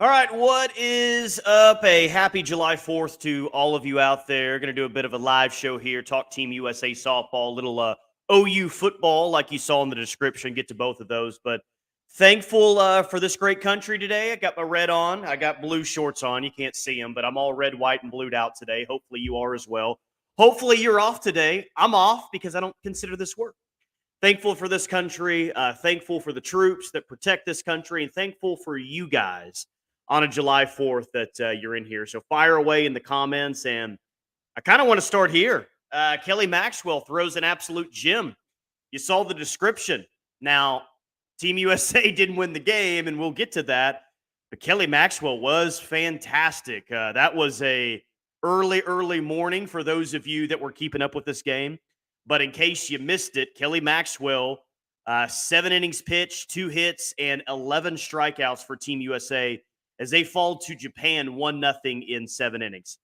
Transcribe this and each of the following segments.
All right, what is up? A happy July 4th to all of you out there. Going to do a bit of a live show here, talk Team USA softball, little OU football, like you saw in the description. Get to both of those. But thankful for this great country today. I got my red on, I got blue shorts on. You can't see them, but I'm all red, white, and blued out today. Hopefully, you are as well. Hopefully, you're off today. I'm off because I don't consider this work. Thankful for this country, thankful for the troops that protect this country, and thankful for you guys on a July 4th that you're in here. So fire away in the comments. And I kind of want to start here. Kelly Maxwell throws an absolute gem. You saw the description. Now, Team USA didn't win the game, and we'll get to that. But Kelly Maxwell was fantastic. That was a early morning for those of you that were keeping up with this game. But in case you missed it, Kelly Maxwell, 7 innings pitched, 2 hits, and 11 strikeouts for Team USA as they fall to Japan 1-0 in 7 innings.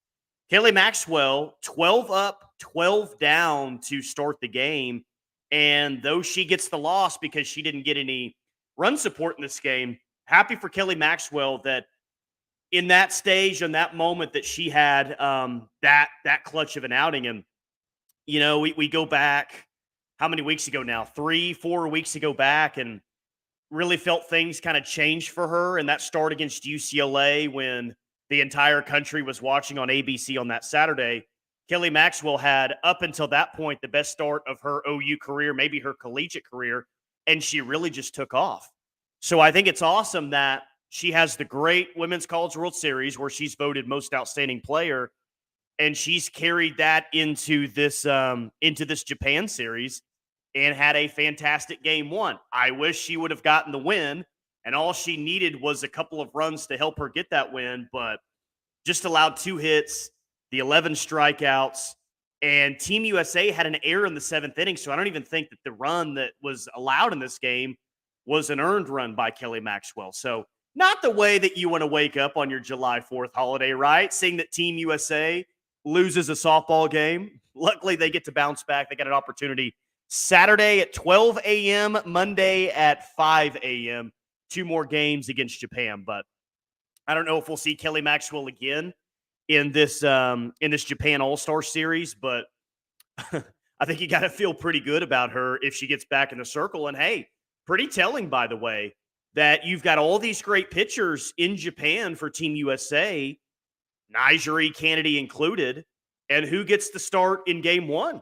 Kelly Maxwell, 12 up, 12 down to start the game. And though she gets the loss because she didn't get any run support in this game, happy for Kelly Maxwell that in that stage, in that moment that she had that clutch of an outing. And we go back how many weeks ago now? 3-4 weeks ago back, and really felt things kind of changed for her in that start against UCLA when the entire country was watching on ABC on that Saturday. Kelly Maxwell had, up until that point, the best start of her OU career, maybe her collegiate career, and she really just took off. So I think it's awesome that she has the great Women's College World Series where she's voted most outstanding player, and she's carried that into this Japan series and had a fantastic game one. I wish she would have gotten the win, and all she needed was a couple of runs to help her get that win, but just allowed 2 hits, the 11 strikeouts, and Team USA had an error in the 7th inning, so I don't even think that the run that was allowed in this game was an earned run by Kelly Maxwell. So not the way that you want to wake up on your July 4th holiday, right? Seeing that Team USA loses a softball game. Luckily, they get to bounce back. They got an opportunity Saturday at 12 a.m., Monday at 5 a.m. 2 more games against Japan. But I don't know if we'll see Kelly Maxwell again in this Japan All-Star series, but I think you got to feel pretty good about her if she gets back in the circle. And hey, pretty telling, by the way, that you've got all these great pitchers in Japan for Team USA, Nigeri Kennedy included, and who gets the start in game one?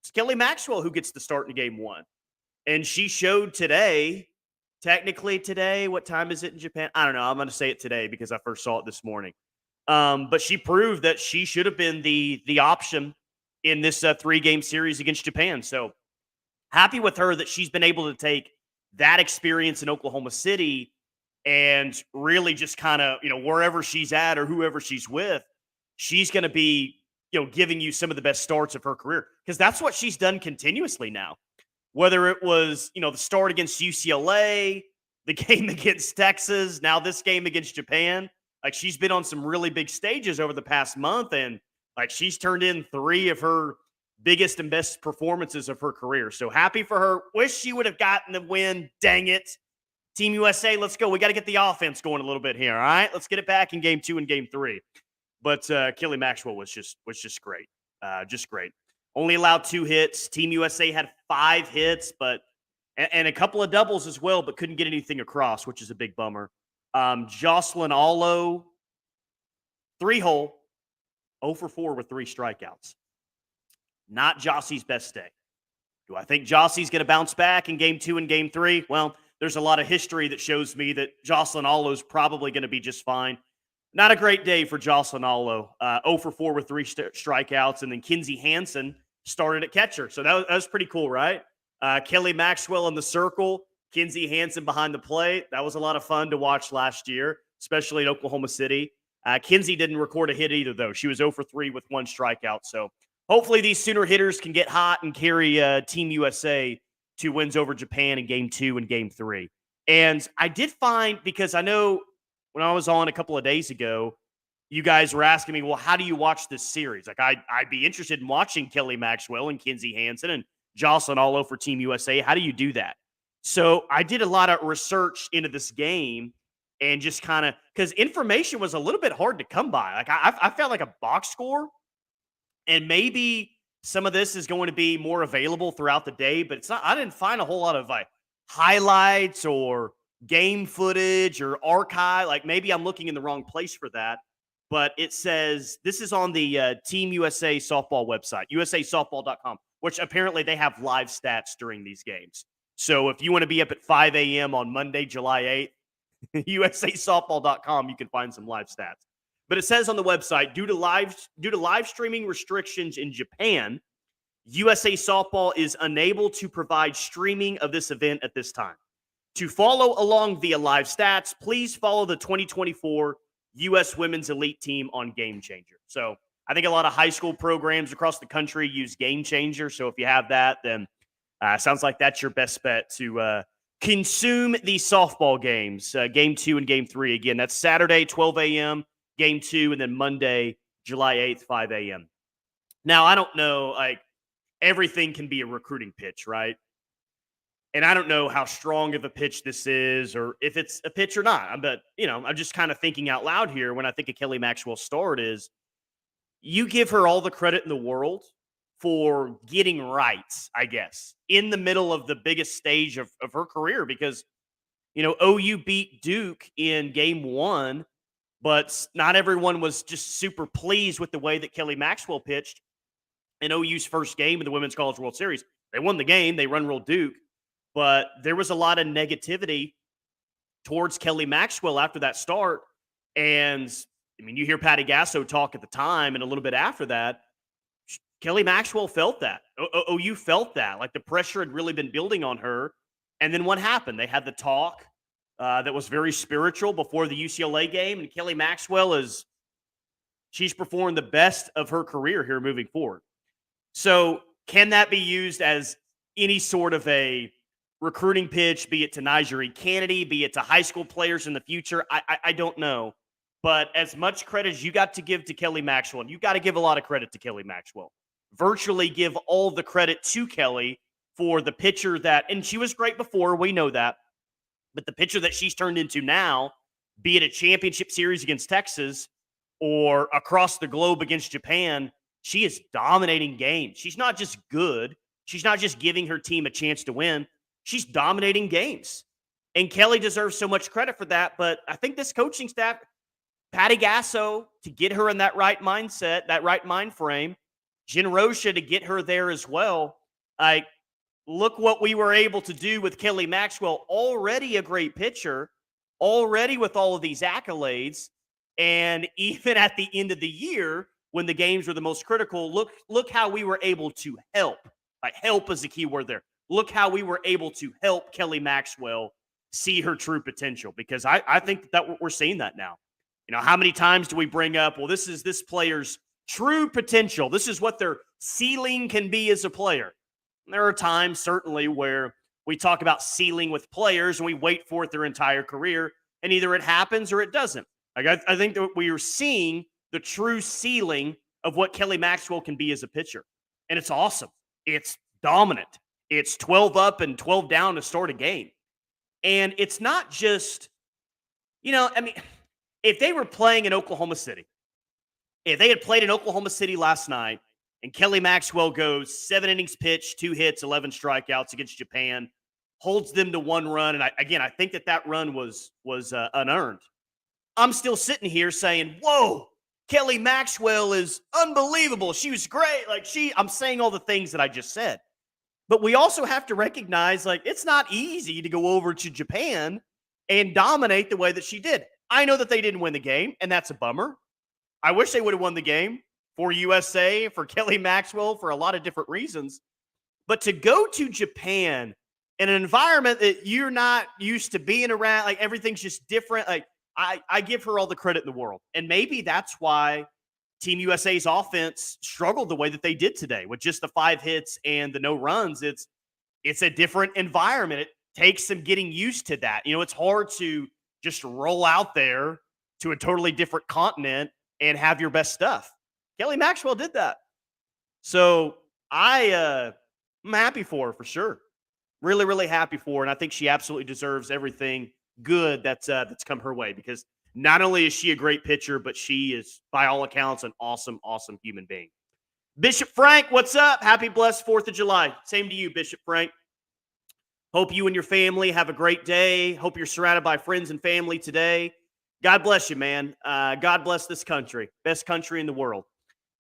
It's Kelly Maxwell who gets the start in game one. And she showed today, technically today, what time is it in Japan? I don't know. I'm going to say it today because I first saw it this morning. But she proved that she should have been the option in this 3-game series against Japan. So happy with her that she's been able to take that experience in Oklahoma City and really just kind of, wherever she's at or whoever she's with, she's going to be, giving you some of the best starts of her career, because that's what she's done continuously now. Whether it was, the start against UCLA, the game against Texas, now this game against Japan, like she's been on some really big stages over the past month, and like she's turned in 3 of her biggest and best performances of her career. So happy for her. Wish she would have gotten the win. Dang it. Team USA, let's go. We got to get the offense going a little bit here. All right, let's get it back in game 2 and game 3. But Kelly Maxwell was just great, just great. Only allowed 2 hits. Team USA had 5 hits, but and a couple of doubles as well, but couldn't get anything across, which is a big bummer. Jocelyn Allo, 3-hole, 0 for 4 with 3 strikeouts. Not Jossie's best day. Do I think Jossie's going to bounce back in game 2 and game 3? Well, there's a lot of history that shows me that Jocelyn Allo is probably going to be just fine. Not a great day for Jocelyn Allo. 0 for 4 with 3 strikeouts, and then Kinsey Hansen started at catcher. So that was pretty cool, right? Kelly Maxwell in the circle, Kinsey Hansen behind the plate. That was a lot of fun to watch last year, especially in Oklahoma City. Kinsey didn't record a hit either, though. She was 0 for 3 with 1 strikeout. So hopefully these Sooner hitters can get hot and carry Team USA to wins over Japan in game 2 and game 3. And I did find, because I know when I was on a couple of days ago, you guys were asking me, well, how do you watch this series? Like, I'd be interested in watching Kelly Maxwell and Kinsey Hansen and Jocelyn Allo for Team USA. How do you do that? So I did a lot of research into this game, and just kind of because information was a little bit hard to come by. Like I felt like a box score, and maybe some of this is going to be more available throughout the day, but it's not. I didn't find a whole lot of like highlights or game footage or archive. Like maybe I'm looking in the wrong place for that. But it says this is on the Team USA softball website, usasoftball.com, which apparently they have live stats during these games. So if you want to be up at 5 a.m. on Monday, July 8th, usasoftball.com, you can find some live stats. But it says on the website, due to live streaming restrictions in Japan, USA Softball is unable to provide streaming of this event at this time. To follow along via live stats, please follow the 2024 U.S. Women's Elite Team on Game Changer. So I think a lot of high school programs across the country use Game Changer. So if you have that, then sounds like that's your best bet to consume these softball games, Game 2 and Game 3. Again, that's Saturday, 12 a.m., Game 2, and then Monday, July 8th, 5 a.m. Now, I don't know, like, everything can be a recruiting pitch, right? And I don't know how strong of a pitch this is or if it's a pitch or not. But, I'm just kind of thinking out loud here when I think of Kelly Maxwell's start is you give her all the credit in the world for getting right, I guess, in the middle of the biggest stage of her career because, OU beat Duke in game 1, but not everyone was just super pleased with the way that Kelly Maxwell pitched in OU's first game in the Women's College World Series. They won the game. They run-rolled Duke. But there was a lot of negativity towards Kelly Maxwell after that start. And, you hear Patty Gasso talk at the time and a little bit after that. Kelly Maxwell felt that. OU felt that. Like the pressure had really been building on her. And then what happened? They had the talk that was very spiritual before the UCLA game. And Kelly Maxwell she's performed the best of her career here moving forward. So can that be used as any sort of a recruiting pitch, be it to Nigeri Kennedy, be it to high school players in the future? I don't know. But as much credit as you got to give to Kelly Maxwell, and you got to give a lot of credit to Kelly Maxwell, virtually give all the credit to Kelly for the pitcher and she was great before, we know that, but the pitcher that she's turned into now, be it a championship series against Texas or across the globe against Japan, she is dominating games. She's not just good. She's not just giving her team a chance to win. She's dominating games. And Kelly deserves so much credit for that. But I think this coaching staff, Patty Gasso, to get her in that right mindset, that right mind frame, Jen Rocha to get her there as well. Look what we were able to do with Kelly Maxwell, already a great pitcher, already with all of these accolades. And even at the end of the year, when the games were the most critical, look how we were able to help. Help is the key word there. Look how we were able to help Kelly Maxwell see her true potential, because I think that we're seeing that now. How many times do we bring up, well, this is this player's true potential. This is what their ceiling can be as a player. And there are times, certainly, where we talk about ceiling with players and we wait for it their entire career, and either it happens or it doesn't. I think that we are seeing the true ceiling of what Kelly Maxwell can be as a pitcher. And it's awesome. It's dominant. It's 12 up and 12 down to start a game. And it's not just, if they were playing in Oklahoma City, if they had played in Oklahoma City last night and Kelly Maxwell goes 7 innings pitched, 2 hits, 11 strikeouts against Japan, holds them to 1 run. And I think that run was unearned. I'm still sitting here saying, whoa, Kelly Maxwell is unbelievable. She was great. I'm saying all the things that I just said. But we also have to recognize, it's not easy to go over to Japan and dominate the way that she did. I know that they didn't win the game, and that's a bummer. I wish they would have won the game for USA, for Kelly Maxwell, for a lot of different reasons. But to go to Japan in an environment that you're not used to being around, everything's just different. I give her all the credit in the world. And maybe that's why Team USA's offense struggled the way that they did today with just the 5 hits and the no runs. It's a different environment. It takes some getting used to that. It's hard to just roll out there to a totally different continent and have your best stuff. Kelly Maxwell did that. So I'm happy for her for sure. Really, really happy for her. And I think she absolutely deserves everything good that's come her way, because not only is she a great pitcher, but she is, by all accounts, an awesome, awesome human being. Bishop Frank, what's up? Happy blessed 4th of July. Same to you, Bishop Frank. Hope you and your family have a great day. Hope you're surrounded by friends and family today. God bless you, man. God bless this country. Best country in the world.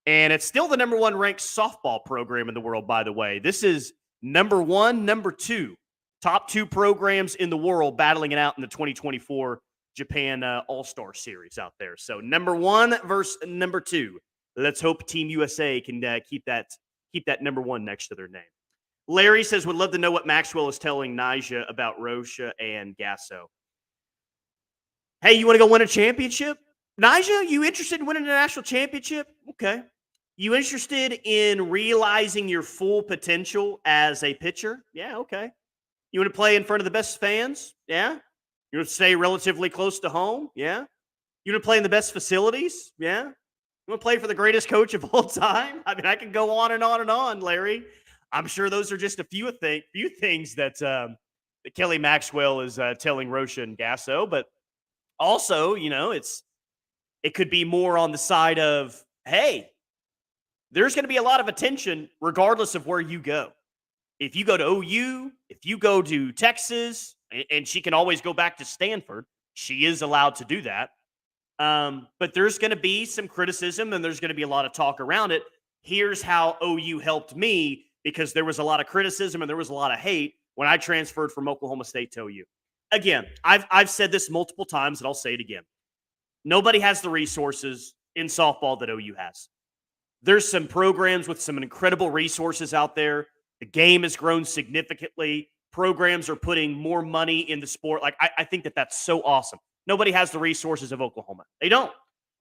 And it's still the number one ranked softball program in the world, by the way. This is number one, number two. Top two programs in the world battling it out in the 2024 Japan All-Star Series out there. So number one versus number two. Let's hope Team USA can keep that number one next to their name. Larry says, would love to know what Maxwell is telling Nyjah about Rocha and Gasso. Hey, you want to go win a championship? Nyjah, you interested in winning a national championship? Okay. You interested in realizing your full potential as a pitcher? Yeah, okay. You want to play in front of the best fans? Yeah. You want to stay relatively close to home? Yeah. You want to play in the best facilities? Yeah. You want to play for the greatest coach of all time? I mean, I can go on and on and on, Larry. I'm sure those are just a few things that Kelly Maxwell is telling Rocha and Gasso, but also, it could be more on the side of, hey, there's going to be a lot of attention regardless of where you go. If you go to OU, if you go to Texas, and she can always go back to Stanford, she is allowed to do that. But there's going to be some criticism and there's going to be a lot of talk around it. Here's how OU helped me, because there was a lot of criticism and there was a lot of hate when I transferred from Oklahoma State to OU. Again, I've said this multiple times and I'll say it again. Nobody has the resources in softball that OU has. There's some programs with some incredible resources out there. The game has grown significantly. Programs are putting more money in the sport. Like, I think that's so awesome. Nobody has the resources of Oklahoma. They don't.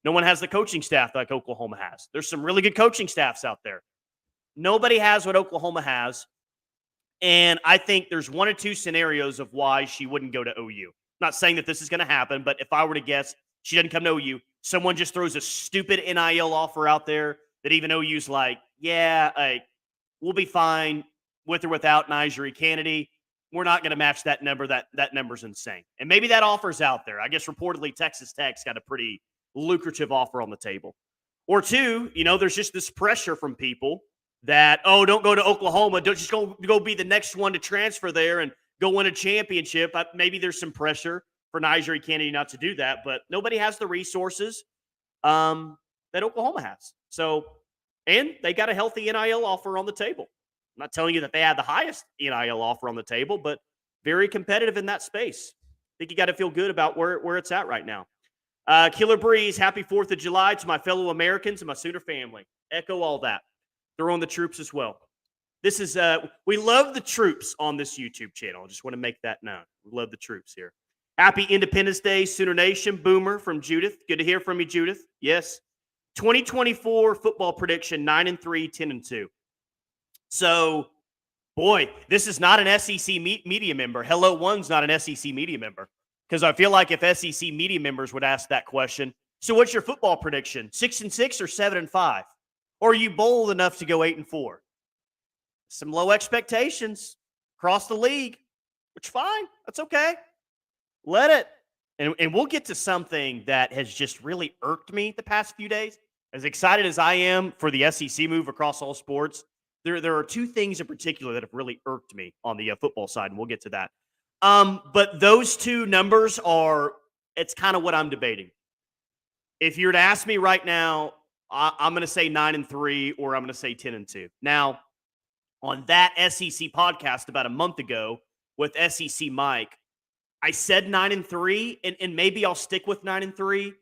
No one has the coaching staff like Oklahoma has. There's some really good coaching staffs out there. Nobody has what Oklahoma has. And I think there's one or two scenarios of why she wouldn't go to OU. I'm not saying that this is going to happen, but if I were to guess, she doesn't come to OU. Someone just throws a stupid NIL offer out there that even OU's like, yeah, we'll be fine with or without Nyjah Kennedy. We're not going to match that number. That number's insane. And maybe that offer's out there. I guess reportedly Texas Tech's got a pretty lucrative offer on the table. Or two, there's just this pressure from people that, don't go to Oklahoma. Don't just go be the next one to transfer there and go win a championship. Maybe there's some pressure for Nyjah Kennedy not to do that, but nobody has the resources that Oklahoma has. So, and they got a healthy NIL offer on the table. I'm not telling you that they had the highest NIL offer on the table, but very competitive in that space. I think you got to feel good about where it's at right now. Killer Breeze, happy 4th of July to my fellow Americans and my Sooner family. Echo all that. They're on the troops as well. This is, we love the troops on this YouTube channel. I just want to make that known. We love the troops here. Happy Independence Day, Sooner Nation. Boomer from Judith. Good to hear from you, Judith. Yes. 2024 football prediction, 9-3, 10-2. So, boy, this is not an SEC media member. Hello One's not an SEC media member. Because I feel like if SEC media members would ask that question, so what's your football prediction? 6-6 or 7-5? Or are you bold enough to go 8-4? Some low expectations across the league, which fine. That's okay. Let it. And we'll get to something that has just really irked me the past few days. As excited as I am for the SEC move across all sports, there are two things in particular that have really irked me on the football side, and we'll get to that. But those two numbers it's kind of what I'm debating. If you were to ask me right now, I'm going to say 9-3 or I'm going to say 10-2. Now, on that SEC podcast about a month ago with SEC Mike, I said 9-3, and maybe I'll stick with 9-3,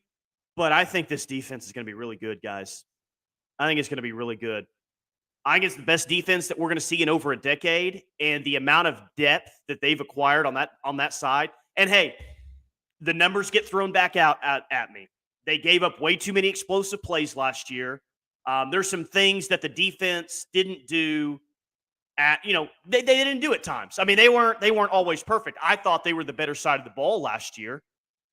but I think this defense is going to be really good, guys. I think it's going to be really good. I think it's the best defense that we're going to see in over a decade, and the amount of depth that they've acquired on that side. And hey, the numbers get thrown back out at me. They gave up way too many explosive plays last year. There's some things that the defense didn't do. They didn't do at times. I mean, they weren't always perfect. I thought they were the better side of the ball last year.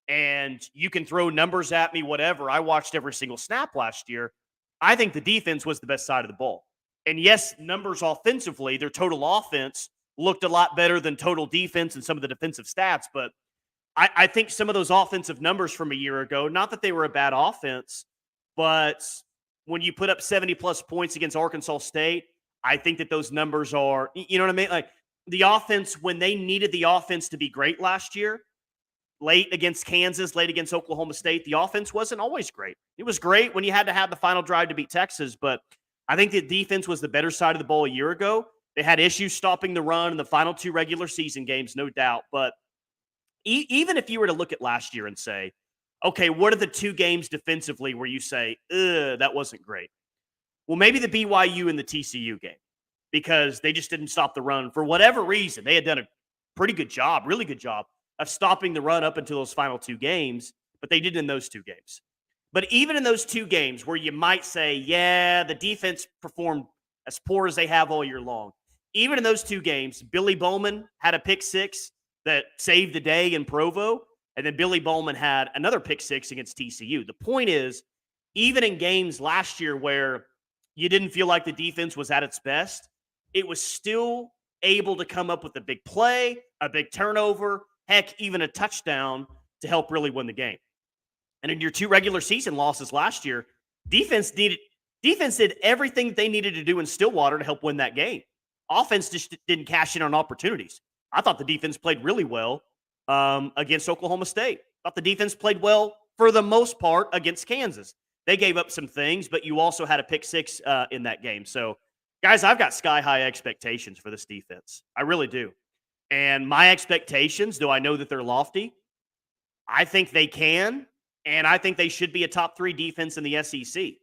And you can throw numbers at me, whatever. I watched every single snap last year. I think the defense was the best side of the ball. And yes, numbers offensively, their total offense looked a lot better than total defense and some of the defensive stats. But I think some of those offensive numbers from a year ago, not that they were a bad offense, but when you put up 70 plus points against Arkansas State, I think that those numbers are, you know what I mean? Like the offense, when they needed the offense to be great last year, late against Kansas, late against Oklahoma State, the offense wasn't always great. It was great when you had to have the final drive to beat Texas, but I think the defense was the better side of the ball a year ago. They had issues stopping the run in the final two regular season games, no doubt. But even if you were to look at last year and say, okay, what are the two games defensively where you say, that wasn't great? Well, maybe the BYU and the TCU game, because they just didn't stop the run for whatever reason. They had done a pretty good job, really good job of stopping the run up until those final two games, but they didn't in those two games. But even in those two games where you might say, yeah, the defense performed as poor as they have all year long, even in those two games, Billy Bowman had a pick six that saved the day in Provo, and then Billy Bowman had another pick six against TCU. The point is, even in games last year where you didn't feel like the defense was at its best, it was still able to come up with a big play, a big turnover, heck, even a touchdown to help really win the game. And in your two regular season losses last year, defense did everything they needed to do in Stillwater to help win that game. Offense just didn't cash in on opportunities. I thought the defense played really well against Oklahoma State. I thought the defense played well for the most part against Kansas. They gave up some things, but you also had a pick six in that game. So, guys, I've got sky-high expectations for this defense. I really do. And my expectations, do I know that they're lofty? I think they can, and I think they should be a top 3 defense in the SEC.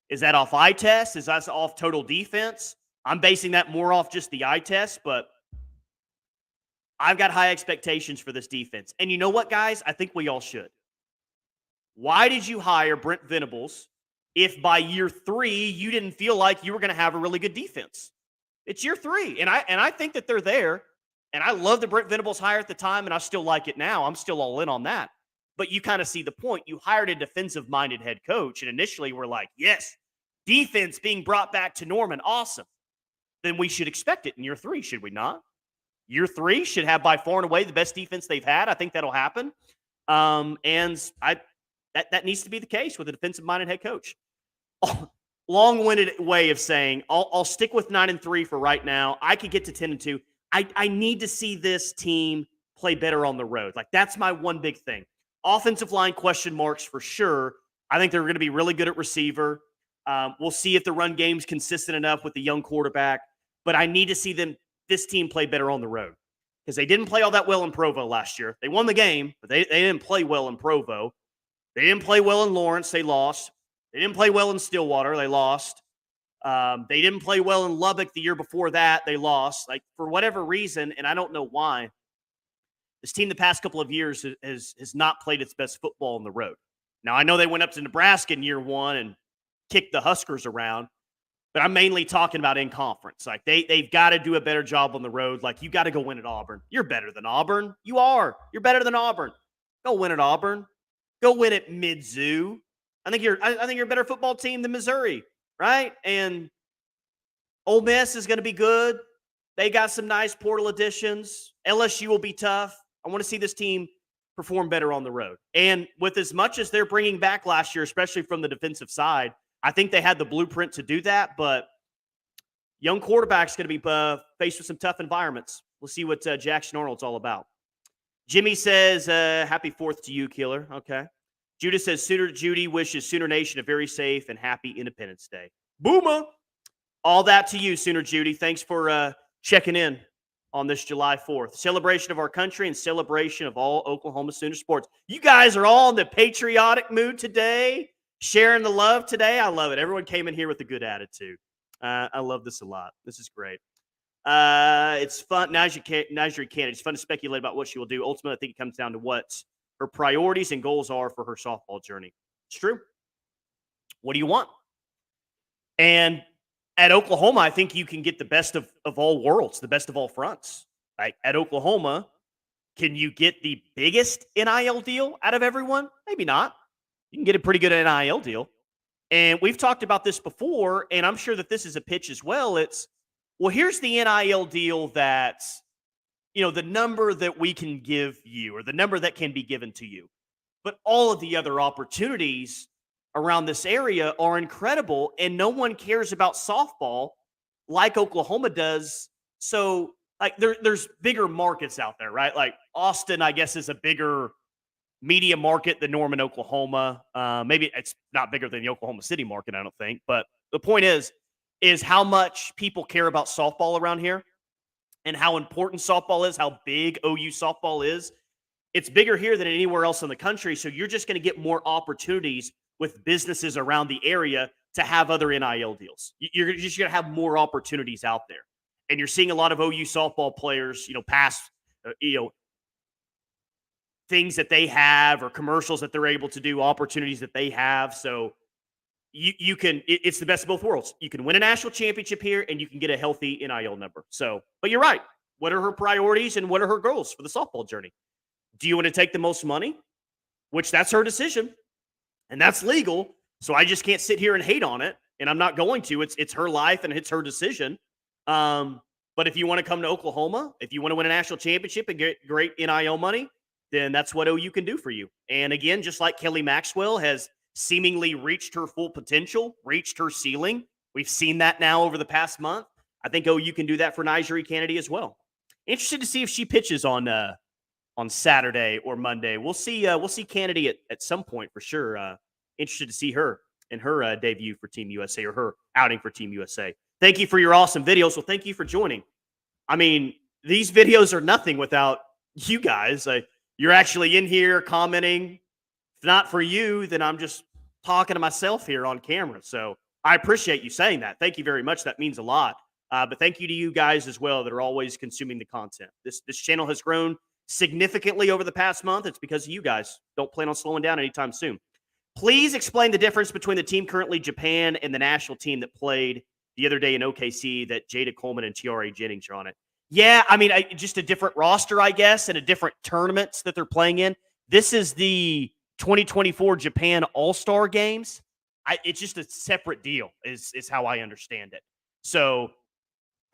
Is that off eye test? Is that off total defense? I'm basing that more off just the eye test, but I've got high expectations for this defense. And you know what, guys? I think we all should. Why did you hire Brent Venables if by year 3 you didn't feel like you were going to have a really good defense? It's year 3, and I think that they're there. And I love the Brent Venables hire at the time, and I still like it now. I'm still all in on that. But you kind of see the point. You hired a defensive-minded head coach, and initially we're like, yes, defense being brought back to Norman, awesome. Then we should expect it in year 3, should we not? Year 3 should have by far and away the best defense they've had. I think that'll happen. And that needs to be the case with a defensive-minded head coach. Long-winded way of saying I'll stick with 9-3 for right now. I could get to 10-2. I need to see this team play better on the road. Like, that's my one big thing. Offensive line question marks for sure. I think they're going to be really good at receiver. We'll see if the run game's consistent enough with the young quarterback. But I need to see this team play better on the road, because they didn't play all that well in Provo last year. They won the game, but they didn't play well in Provo. They didn't play well in Lawrence. They lost. They didn't play well in Stillwater. They lost. They didn't play well in Lubbock the year before that. They lost. Like, for whatever reason, and I don't know why, this team the past couple of years has not played its best football on the road. Now, I know they went up to Nebraska in year 1 and kicked the Huskers around, but I'm mainly talking about in conference. Like, they've got to do a better job on the road. Like, you got to go win at Auburn. You're better than Auburn. You are. You're better than Auburn. Go win at Auburn. Go win at Mizzou. I think you're a better football team than Missouri, right? And Ole Miss is going to be good. They got some nice portal additions. LSU will be tough. I want to see this team perform better on the road. And with as much as they're bringing back last year, especially from the defensive side, I think they had the blueprint to do that. But young quarterback's going to be faced with some tough environments. We'll see what Jackson Arnold's all about. Jimmy says, happy 4th to you, Killer. Okay. Judah says, Sooner Judy wishes Sooner Nation a very safe and happy Independence Day. Boomer! All that to you, Sooner Judy. Thanks for checking in on this July 4th. Celebration of our country and celebration of all Oklahoma Sooner sports. You guys are all in the patriotic mood today, sharing the love today. I love it. Everyone came in here with a good attitude. I love this a lot. This is great. It's fun. Najee Cannon. It's fun to speculate about what she will do. Ultimately, I think it comes down to what her priorities and goals are for her softball journey. It's true. What do you want? And at Oklahoma, I think you can get the best of all worlds, the best of all fronts. Like, at Oklahoma, can you get the biggest NIL deal out of everyone? Maybe not. You can get a pretty good NIL deal. And we've talked about this before, and I'm sure that this is a pitch as well. It's, well, here's the NIL deal that, the number that we can give you or the number that can be given to you. But all of the other opportunities around this area are incredible, and no one cares about softball like Oklahoma does. So, like, there's bigger markets out there, right? Like Austin, I guess, is a bigger media market than Norman, Oklahoma. Maybe it's not bigger than the Oklahoma City market, I don't think. But the point is how much people care about softball around here and how important softball is, how big OU softball is. It's bigger here than anywhere else in the country. So you're just going to get more opportunities with businesses around the area to have other NIL deals. You're just going to have more opportunities out there. And you're seeing a lot of OU softball players, pass, things that they have or commercials that they're able to do, opportunities that they have. So you can, it's the best of both worlds. You can win a national championship here and you can get a healthy NIL number. So, but you're right. What are her priorities and what are her goals for the softball journey? Do you want to take the most money? Which that's her decision and that's legal. So I just can't sit here and hate on it. And I'm not going to. It's her life and it's her decision. But if you want to come to Oklahoma, if you want to win a national championship and get great NIL money, then that's what OU can do for you. And again, just like Kelly Maxwell has seemingly reached her full potential, reached her ceiling. We've seen that now over the past month. I think OU can do that for Nigeri Kennedy as well. Interested to see if she pitches on Saturday or Monday. We'll see Kennedy at some point for sure. Interested to see her in her debut for Team USA or her outing for Team USA. Thank you for your awesome videos. Well, thank you for joining. I mean, these videos are nothing without you guys. You're actually in here commenting. If not for you, then I'm just talking to myself here on camera. So I appreciate you saying that. Thank you very much. That means a lot. But thank you to you guys as well that are always consuming the content. This channel has grown significantly over the past month. It's because of you guys. Don't plan on slowing down anytime soon. Please explain the difference between the team currently Japan and the national team that played the other day in OKC that Jada Coleman and Tiare Jennings are on it. Yeah, I mean, just a different roster, I guess, and a different tournaments that they're playing in. This is the 2024 Japan All-Star Games. It's just a separate deal is how I understand it. So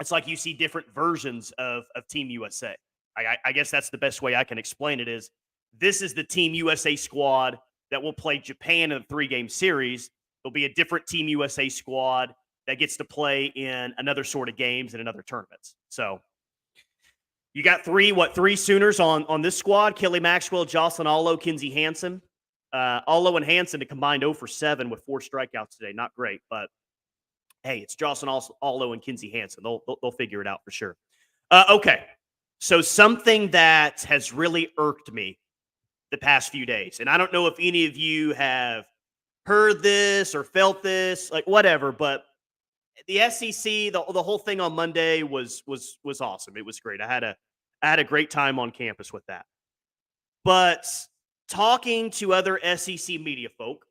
it's like you see different versions of Team USA. I guess that's the best way I can explain it is this is the Team USA squad that will play Japan in a 3-game series. There'll be a different Team USA squad that gets to play in another sort of games and another tournaments. So you got three Sooners on this squad: Kelly Maxwell, Jocelyn Allo, Kinsey Hansen. Allo and Hansen combined 0 for 7 with 4 strikeouts today. Not great, but hey, it's Jocelyn Allo and Kinsey Hansen. They'll figure it out for sure. Okay, so something that has really irked me the past few days, and I don't know if any of you have heard this or felt this, like whatever, but the SEC, the whole thing on Monday was awesome. It was great. I had a great time on campus with that. But talking to other SEC media folk,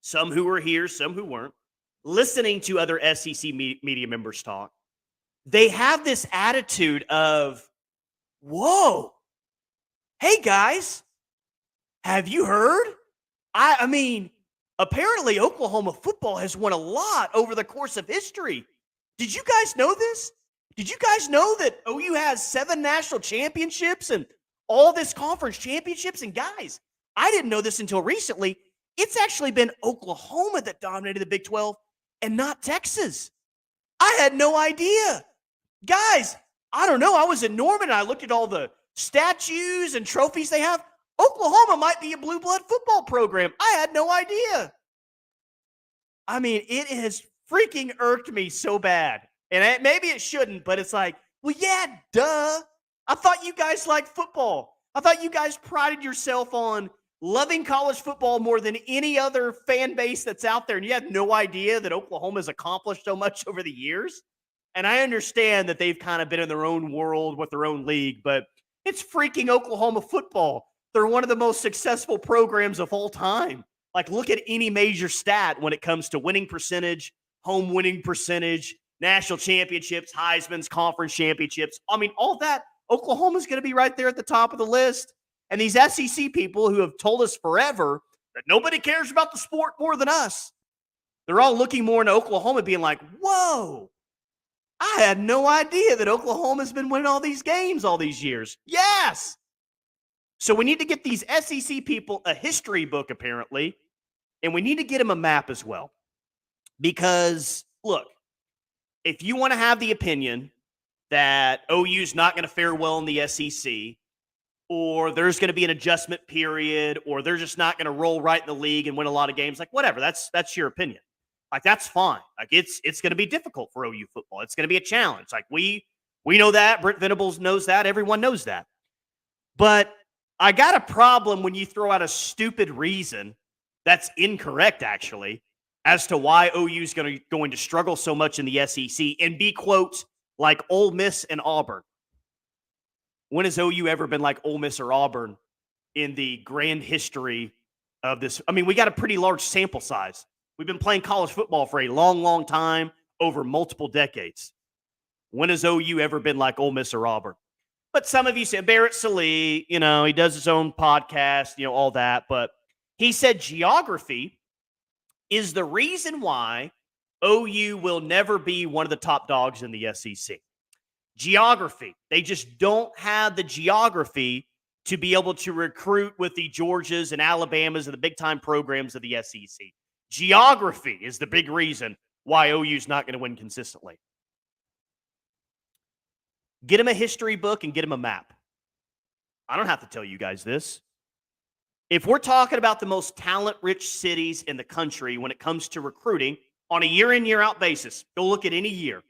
some who were here, some who weren't, listening to other SEC media members talk, they have this attitude of, whoa, hey guys, have you heard? I mean, apparently Oklahoma football has won a lot over the course of history. Did you guys know this? Did you guys know that OU has 7 national championships and all this conference championships? And guys, I didn't know this until recently. It's actually been Oklahoma that dominated the Big 12 and not Texas. I had no idea. Guys, I don't know. I was in Norman and I looked at all the statues and trophies they have. Oklahoma might be a blue blood football program. I had no idea. I mean, it has freaking irked me so bad. And maybe it shouldn't, but it's like, well, yeah, duh. I thought you guys liked football. I thought you guys prided yourself on loving college football more than any other fan base that's out there. And you had no idea that Oklahoma has accomplished so much over the years. And I understand that they've kind of been in their own world with their own league, but it's freaking Oklahoma football. They're one of the most successful programs of all time. Like, look at any major stat when it comes to winning percentage, home winning percentage, national championships, Heisman's, conference championships. I mean, all that, Oklahoma's going to be right there at the top of the list. And these SEC people who have told us forever that nobody cares about the sport more than us, they're all looking more into Oklahoma being like, whoa, I had no idea that Oklahoma's been winning all these games all these years. Yes. So we need to get these SEC people a history book, apparently, and we need to get them a map as well. Because, look, if you want to have the opinion that OU's not going to fare well in the SEC, or there's going to be an adjustment period, or they're just not going to roll right in the league and win a lot of games, like whatever, that's your opinion. Like that's fine. Like it's going to be difficult for OU football. It's going to be a challenge. Like we know that. Brent Venables knows that. Everyone knows that. But I got a problem when you throw out a stupid reason that's incorrect, actually, as to why OU is going to struggle so much in the SEC and be, quote, like Ole Miss and Auburn. When has OU ever been like Ole Miss or Auburn in the grand history of this? I mean, we got a pretty large sample size. We've been playing college football for a long, long time, over multiple decades. When has OU ever been like Ole Miss or Auburn? But some of you said Barrett Sallee, he does his own podcast, all that. But he said geography is the reason why OU will never be one of the top dogs in the SEC. Geography. They just don't have the geography to be able to recruit with the Georgias and Alabamas and the big-time programs of the SEC. Geography is the big reason why OU's not going to win consistently. Get him a history book and get him a map. I don't have to tell you guys this. If we're talking about the most talent-rich cities in the country when it comes to recruiting on a year-in, year-out basis, go look at any year.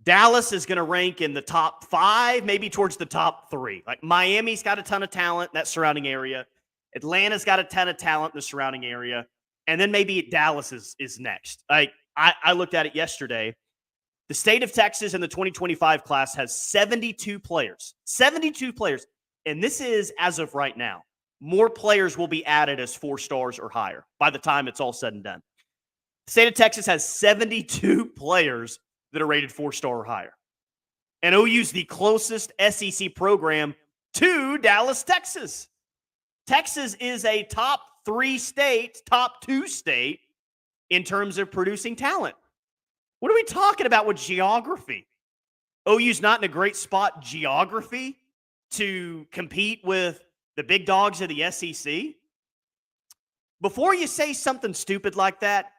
Dallas is going to rank in the top 5, maybe towards the top 3. Like Miami's got a ton of talent in that surrounding area. Atlanta's got a ton of talent in the surrounding area. And then maybe Dallas is next. Like I looked at it yesterday. The state of Texas in the 2025 class has 72 players. 72 players. And this is, as of right now, more players will be added as 4 stars or higher by the time it's all said and done. The state of Texas has 72 players that are rated 4-star or higher. And OU's the closest SEC program to Dallas, Texas. Texas is a top 3 state, top 2 state in terms of producing talent. What are we talking about with geography? OU's not in a great spot geography to compete with the big dogs of the SEC. Before you say something stupid like that,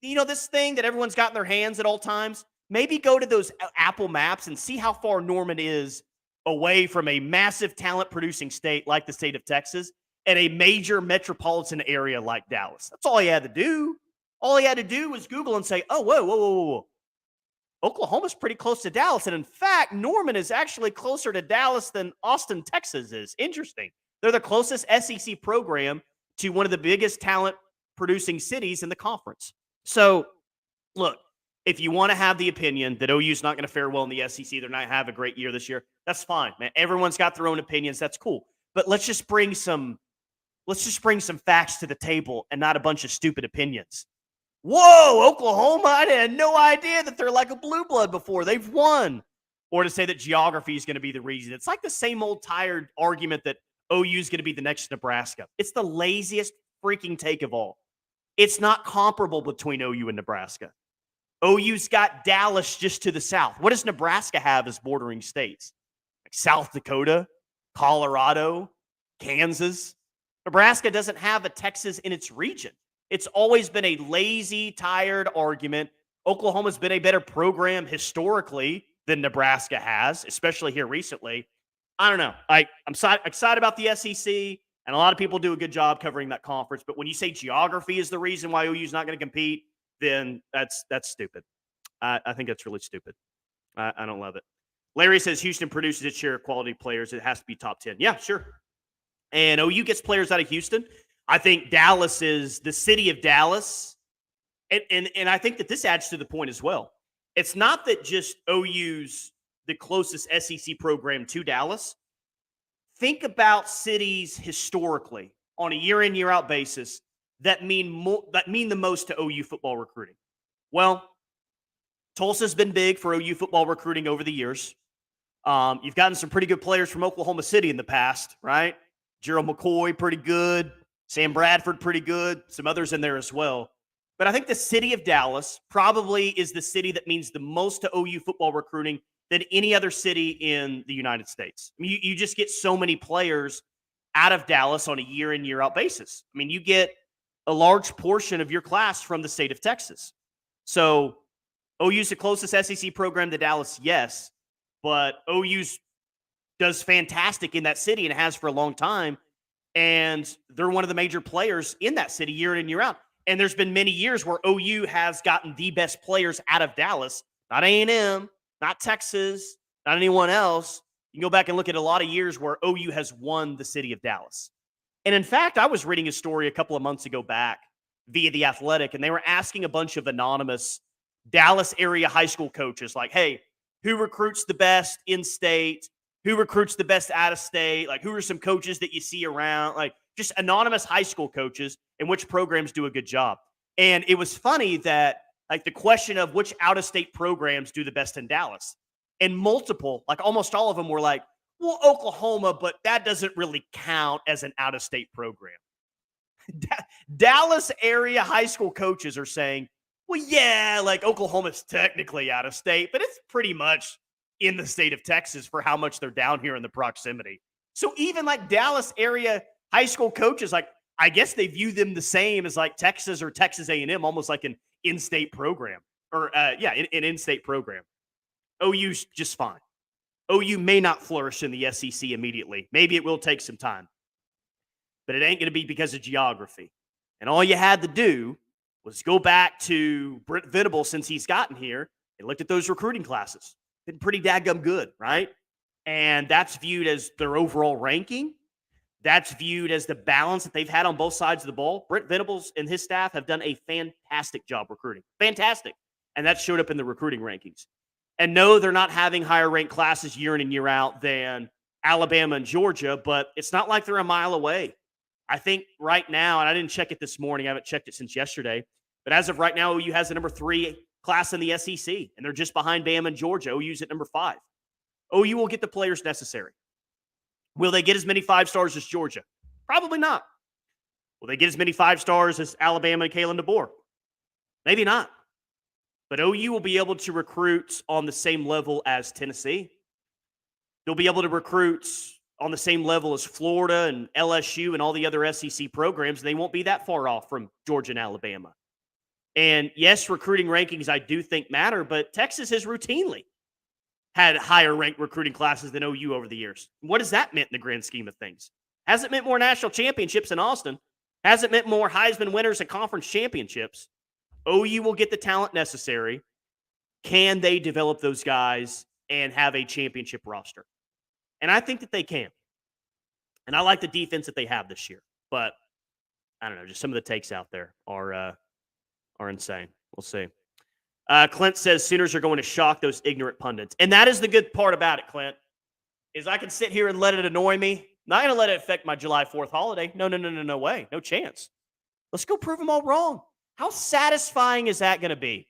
this thing that everyone's got in their hands at all times, maybe go to those Apple Maps and see how far Norman is away from a massive talent-producing state like the state of Texas and a major metropolitan area like Dallas. That's all he had to do. All he had to do was Google and say, oh, whoa. Oklahoma's pretty close to Dallas. And in fact, Norman is actually closer to Dallas than Austin, Texas is. Interesting. They're the closest SEC program to one of the biggest talent-producing cities in the conference. So, look, if you want to have the opinion that OU's not going to fare well in the SEC, they're not going to have a great year this year, that's fine, man. Everyone's got their own opinions. That's cool. But let's just bring some facts to the table and not a bunch of stupid opinions. Whoa, Oklahoma, I had no idea that they're like a blue blood before. They've won. Or to say that geography is going to be the reason. It's like the same old tired argument that OU is going to be the next Nebraska. It's the laziest freaking take of all. It's not comparable between OU and Nebraska. OU's got Dallas just to the south. What does Nebraska have as bordering states? Like South Dakota, Colorado, Kansas. Nebraska doesn't have a Texas in its region. It's always been a lazy, tired argument. Oklahoma's been a better program historically than Nebraska has, especially here recently. I don't know. I'm excited about the SEC, and a lot of people do a good job covering that conference. But when you say geography is the reason why OU's not going to compete, then that's stupid. I think that's really stupid. I don't love it. Larry says Houston produces its share of quality players. It has to be top 10. Yeah, sure. And OU gets players out of Houston. I think Dallas is the city of Dallas. And I think that this adds to the point as well. It's not that just OU's the closest SEC program to Dallas. Think about cities historically on a year-in, year-out basis that mean the most to OU football recruiting. Well, Tulsa's been big for OU football recruiting over the years. You've gotten some pretty good players from Oklahoma City in the past, right? Gerald McCoy, pretty good. Sam Bradford, pretty good. Some others in there as well. But I think the city of Dallas probably is the city that means the most to OU football recruiting than any other city in the United States. I mean, you just get so many players out of Dallas on a year in, year out basis. I mean, you get a large portion of your class from the state of Texas. So OU's the closest SEC program to Dallas, yes, but OU's does fantastic in that city and has for a long time. And they're one of the major players in that city year in and year out. And there's been many years where OU has gotten the best players out of Dallas, not A&M, not Texas, not anyone else. You can go back and look at a lot of years where OU has won the city of Dallas. And in fact, I was reading a story a couple of months ago back via The Athletic, and they were asking a bunch of anonymous Dallas area high school coaches, like, hey, who recruits the best in state? Who recruits the best out of state? Like, who are some coaches that you see around? Like, just anonymous high school coaches and which programs do a good job. And it was funny that, like, the question of which out of state programs do the best in Dallas. And multiple, like almost all of them were like, well, Oklahoma, but that doesn't really count as an out of state program. Dallas area high school coaches are saying, well, yeah, like Oklahoma's technically out of state, but it's pretty much in the state of Texas for how much they're down here in the proximity. So even like Dallas area high school coaches, like, I guess they view them the same as like Texas or Texas A&M, almost like an in-state program or an in-state program. OU's just fine. OU may not flourish in the SEC immediately. Maybe it will take some time, but it ain't going to be because of geography. And all you had to do was go back to Britt Venable since he's gotten here and looked at those recruiting classes. Been pretty dadgum good, right? And that's viewed as their overall ranking. That's viewed as the balance that they've had on both sides of the ball. Britt Venables and his staff have done a fantastic job recruiting. Fantastic. And that showed up in the recruiting rankings. And no, they're not having higher ranked classes year in and year out than Alabama and Georgia, but it's not like they're a mile away. I think right now, and I didn't check it this morning, I haven't checked it since yesterday, but as of right now, OU has the number 3 class in the SEC, and they're just behind Bama and Georgia. OU's at number 5. OU will get the players necessary. Will they get as many 5-stars as Georgia? Probably not. Will they get as many 5-stars as Alabama and Kalen DeBoer? Maybe not. But OU will be able to recruit on the same level as Tennessee. They'll be able to recruit on the same level as Florida and LSU and all the other SEC programs. They won't be that far off from Georgia and Alabama. And yes, recruiting rankings I do think matter, but Texas has routinely had higher ranked recruiting classes than OU over the years. What has that meant in the grand scheme of things? Hasn't meant more national championships in Austin. Hasn't meant more Heisman winners and conference championships. OU will get the talent necessary. Can they develop those guys and have a championship roster? And I think that they can. And I like the defense that they have this year. But I don't know, just some of the takes out there are insane. We'll see. Clint says Sooners are going to shock those ignorant pundits. And that is the good part about it, Clint, is I can sit here and let it annoy me. Not going to let it affect my July 4th holiday. No way. No chance. Let's go prove them all wrong. How satisfying is that going to be?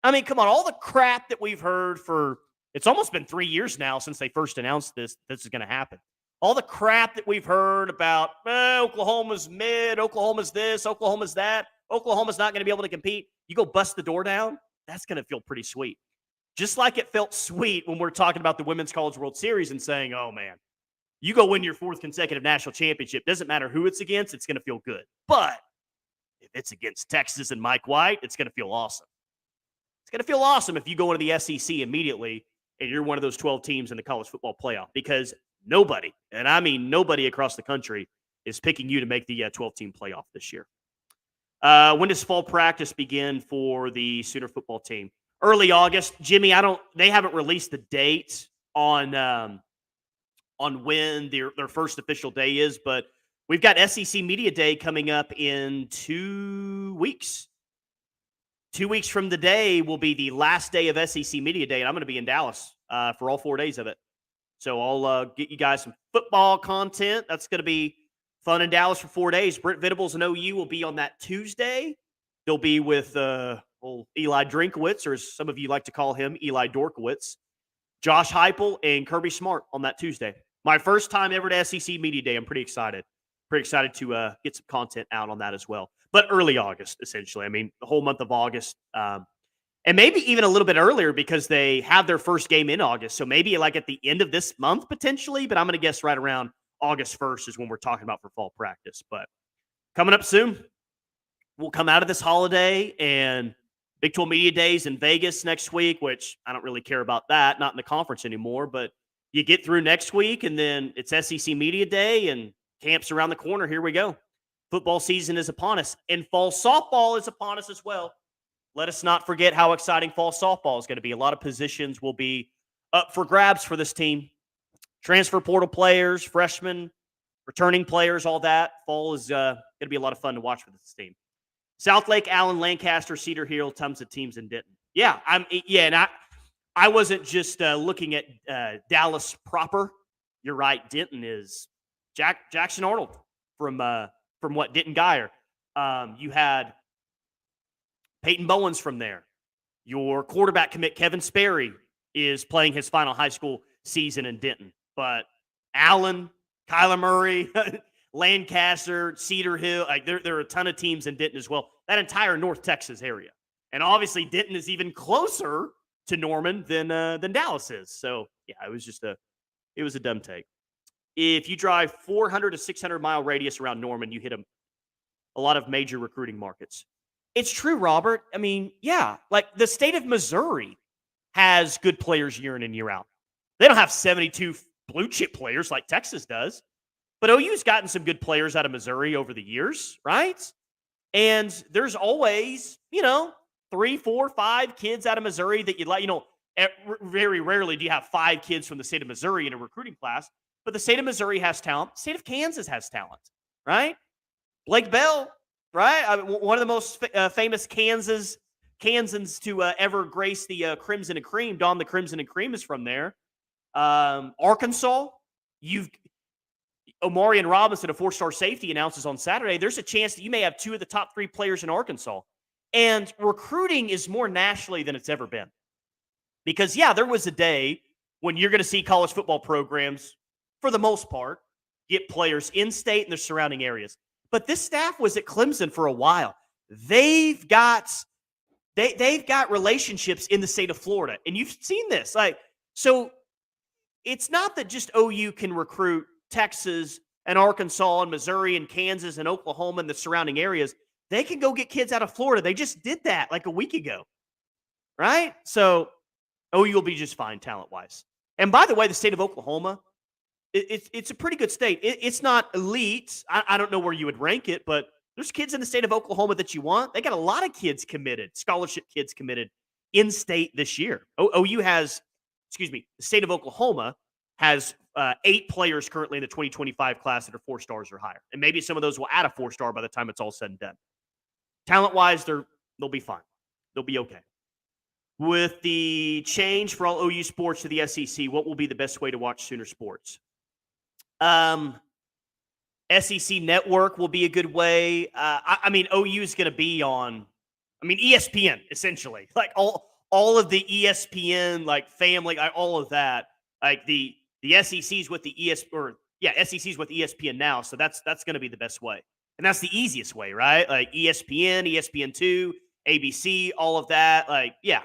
I mean, come on, all the crap that we've heard for, it's almost been 3 years now since they first announced this is going to happen. All the crap that we've heard about, Oklahoma's mid, Oklahoma's this, Oklahoma's that, Oklahoma's not going to be able to compete. You go bust the door down, that's going to feel pretty sweet. Just like it felt sweet when we're talking about the Women's College World Series and saying, oh, man, you go win your 4th consecutive national championship. Doesn't matter who it's against, it's going to feel good. But if it's against Texas and Mike White, it's going to feel awesome. It's going to feel awesome if you go into the SEC immediately and you're one of those 12 teams in the college football playoff, because nobody, and I mean nobody across the country, is picking you to make the 12-team playoff this year. When does fall practice begin for the Sooner football team? Early August. Jimmy, they haven't released the date on when their first official day is, but we've got SEC Media Day coming up in 2 weeks. 2 weeks from the day will be the last day of SEC Media Day, and I'm going to be in Dallas for all 4 days of it. So I'll get you guys some football content. That's going to be fun in Dallas for 4 days. Britt Venables and OU will be on that Tuesday. They'll be with old Eli Drinkowitz, or as some of you like to call him, Eli Dorkowitz, Josh Heupel, and Kirby Smart on that Tuesday. My first time ever to SEC Media Day. I'm pretty excited. pretty excited to get some content out on that as well. But early August, essentially. I mean, the whole month of August. And maybe even a little bit earlier because they have their first game in August. So maybe like at the end of this month potentially, but I'm going to guess right around August 1st is when we're talking about for fall practice. But coming up soon, we'll come out of this holiday and Big 12 Media Days in Vegas next week, which I don't really care about that, not in the conference anymore. But you get through next week and then it's SEC Media Day and camp's around the corner. Here we go. Football season is upon us and fall softball is upon us as well. Let us not forget how exciting fall softball is going to be. A lot of positions will be up for grabs for this team. Transfer portal players, freshmen, returning players, all that. Fall is going to be a lot of fun to watch for this team. Southlake, Allen, Lancaster, Cedar Hill, tons of teams in Denton. Yeah, and I wasn't just looking at Dallas proper. You're right. Denton is Jackson Arnold from what Denton Geyer. You had Peyton Bowens from there. Your quarterback commit, Kevin Sperry, is playing his final high school season in Denton. But Allen, Kyler Murray, Lancaster, Cedar Hill, like there are a ton of teams in Denton as well. That entire North Texas area. And obviously Denton is even closer to Norman than Dallas is. So, yeah, it was a dumb take. If you drive 400 to 600 mile radius around Norman, you hit a lot of major recruiting markets. It's true, Robert. I mean, yeah, like the state of Missouri has good players year in and year out. They don't have 72 blue chip players like Texas does, but OU's gotten some good players out of Missouri over the years, right? And there's always, 3, 4, 5 kids out of Missouri that you'd like, very rarely do you have 5 kids from the state of Missouri in a recruiting class, but the state of Missouri has talent. The state of Kansas has talent, right? Blake Bell, right? I mean, one of the most famous Kansans to ever grace the Crimson and Cream. Don the Crimson and Cream is from there. Arkansas, Omarion Robinson, a 4-star safety, announces on Saturday, there's a chance that you may have 2 of the top 3 players in Arkansas. And recruiting is more nationally than it's ever been. Because, yeah, there was a day when you're going to see college football programs, for the most part, get players in state and the surrounding areas. But this staff was at Clemson for a while. They've got relationships in the state of Florida. And you've seen this. So it's not that just OU can recruit Texas and Arkansas and Missouri and Kansas and Oklahoma and the surrounding areas. They can go get kids out of Florida. They just did that like a week ago. Right? So OU will be just fine talent-wise. And by the way, the state of Oklahoma, it's a pretty good state. It's not elite. I don't know where you would rank it, but there's kids in the state of Oklahoma that you want. They got a lot of kids committed, scholarship kids committed in state this year. The state of Oklahoma has 8 players currently in the 2025 class that are 4 stars or higher. And maybe some of those will add a 4-star by the time it's all said and done. Talent-wise, they'll be fine. They'll be okay. With the change for all OU sports to the SEC, what will be the best way to watch Sooner sports? SEC Network will be a good way. OU is going to be on, ESPN, essentially. Like all of the ESPN, like family, all of that. Like the SEC's with the SEC's with ESPN now, so that's going to be the best way. And that's the easiest way, right? Like ESPN, ESPN2, ABC, all of that. Like, yeah.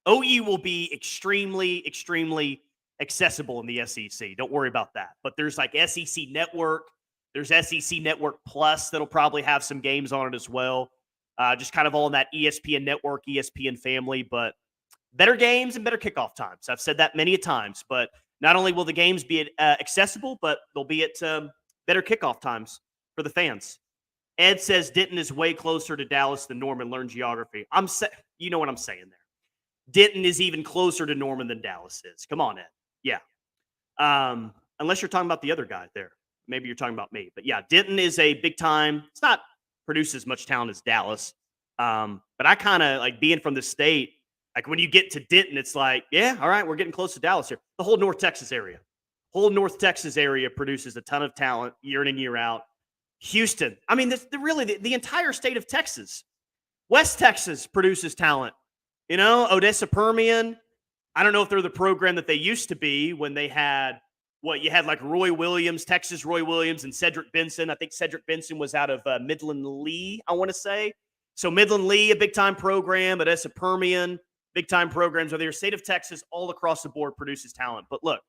OU will be extremely, extremely accessible in the SEC. Don't worry about that. But there's like SEC Network. There's SEC Network Plus that'll probably have some games on it as well. Just kind of all in that ESPN Network, ESPN family. But better games and better kickoff times. I've said that many a times. But not only will the games be accessible, but they'll be at better kickoff times for the fans. Ed says Denton is way closer to Dallas than Norman. Learn geography. You know what I'm saying there. Denton is even closer to Norman than Dallas is. Come on, Ed. Yeah. Unless you're talking about the other guy there. Maybe you're talking about me. But yeah, Denton is a big time. It's not produces as much talent as Dallas. But I kind of like being from the state. Like when you get to Denton, it's like, yeah, all right, we're getting close to Dallas here. The whole North Texas area. Produces a ton of talent year in and year out. Houston. The entire state of Texas. West Texas produces talent. Odessa Permian. I don't know if they're the program that they used to be when they had what you had like Roy Williams, Texas Roy Williams, and Cedric Benson. I think Cedric Benson was out of Midland Lee, I want to say. So Midland Lee, a big time program, Odessa Permian, big time programs over there. State of Texas, all across the board produces talent. But look,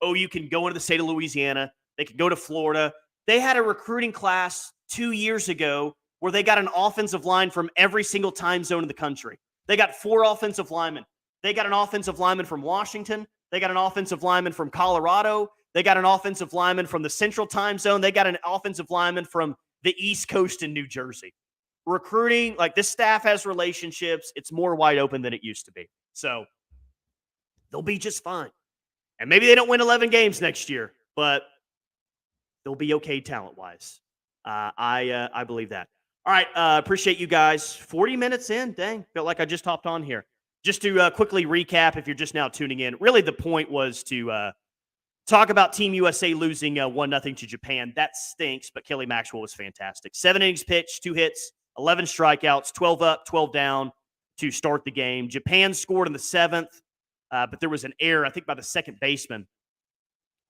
OU can go into the state of Louisiana. They could go to Florida. They had a recruiting class 2 years ago where they got an offensive line from every single time zone in the country. They got 4 offensive linemen. They got an offensive lineman from Washington. They got an offensive lineman from Colorado. They got an offensive lineman from the Central Time Zone. They got an offensive lineman from the East Coast in New Jersey. Recruiting, like this staff has relationships. It's more wide open than it used to be. So they'll be just fine. And maybe they don't win 11 games next year, but they'll be okay talent-wise. I believe that. All right, appreciate you guys. 40 minutes in, dang, felt like I just hopped on here. Just to quickly recap, if you're just now tuning in, really the point was to talk about Team USA losing 1-0 to Japan. That stinks, but Kelly Maxwell was fantastic. 7 innings pitched, 2 hits, 11 strikeouts, 12 up, 12 down to start the game. Japan scored in the 7th, but there was an error, I think, by the second baseman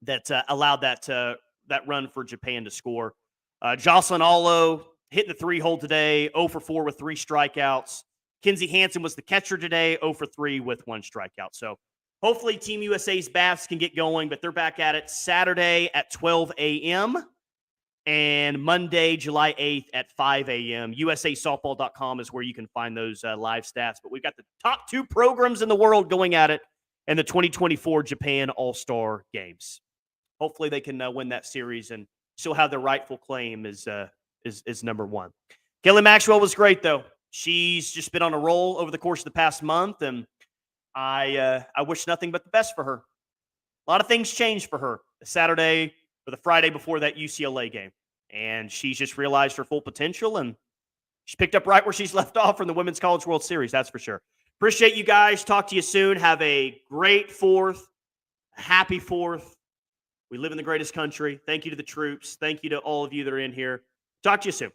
that allowed that run for Japan to score. Jocelyn Allo hitting the 3-hole today, 0 for 4 with 3 strikeouts. Kinsey Hansen was the catcher today, 0 for 3 with 1 strikeout. So hopefully Team USA's bats can get going, but they're back at it Saturday at 12 a.m. and Monday, July 8th at 5 a.m. USAsoftball.com is where you can find those live stats. But we've got the top 2 programs in the world going at it in the 2024 Japan All-Star Games. Hopefully they can win that series and still have their rightful claim as number 1. Kelly Maxwell was great, though. She's just been on a roll over the course of the past month, and I wish nothing but the best for her. A lot of things changed for her the Saturday or the Friday before that UCLA game, and she's just realized her full potential, and she picked up right where she's left off from the Women's College World Series, that's for sure. Appreciate you guys. Talk to you soon. Have a great 4th, a happy 4th. We live in the greatest country. Thank you to the troops. Thank you to all of you that are in here. Talk to you soon.